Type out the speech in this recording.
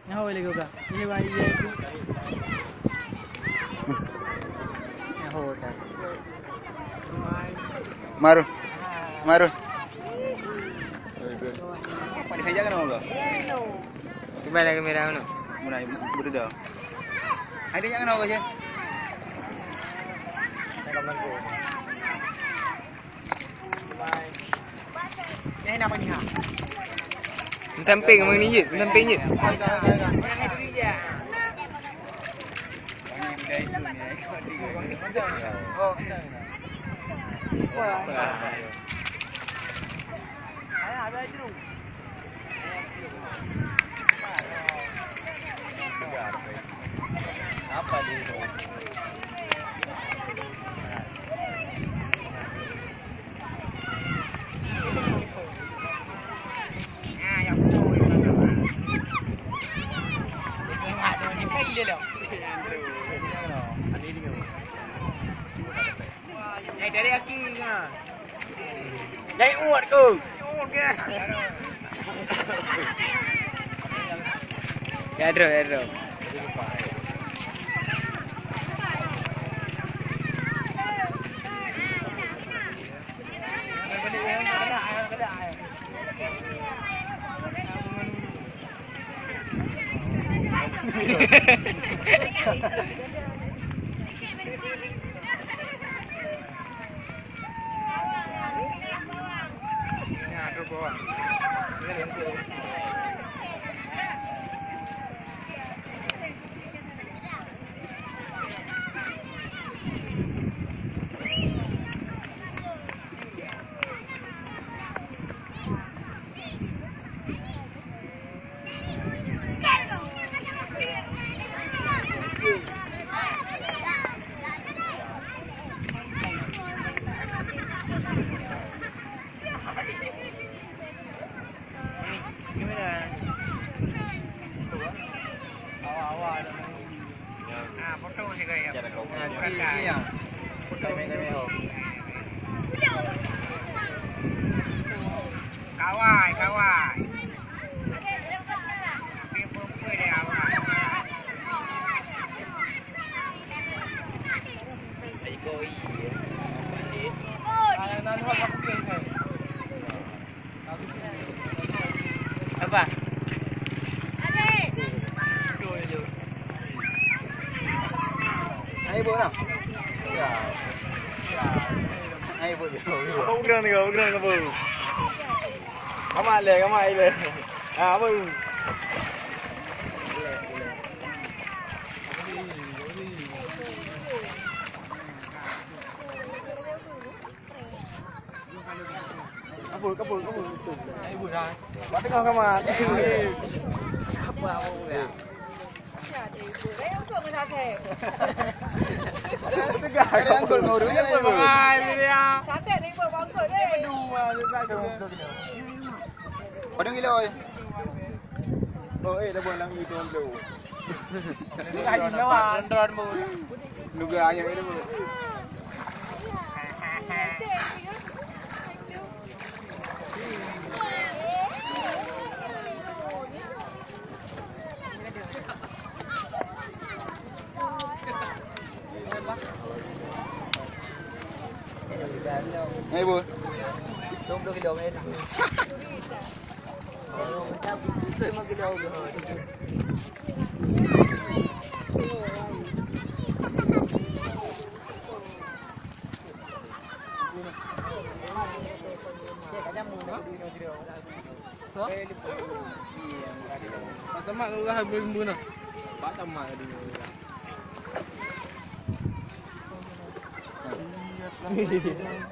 यहाँ वाले को का ये भाई ये यहाँ होता है मारो मारो Pada saya jangan apa? Coba lagi merah mana? Mulai berda. Ada jangan apa je? Ini nama ni ha. Tamping memang ni je, tamping je. Oh. Apa dia? Dari aki ngah. Jai uat ke? Uat ke? Gaduh, gaduh. Foto juga ya. Iya. Foto kamera. Kawai, kawai. Pipu dia awak. Ai koi. Apa? Ai bo nào? Ya. Ai bo. Không cần bo. Kamai le. Ah, bo. Kabur. Ai bo dah. Bắt tengah kamar. Apa awak ya? Cái ăn cồn ngồi đứng ăn cồn ai dia. Sate ni buat bangkut ni. Có đứng rồi. Dah buat lagi tu belum. Ai đâu à, Android mo. Lugar yang ini mo. Hey bu, 20 kilo ni. Oh, macam 5 kilo ke. Tamak kau dah habis bunuh. Pak tamak dulu.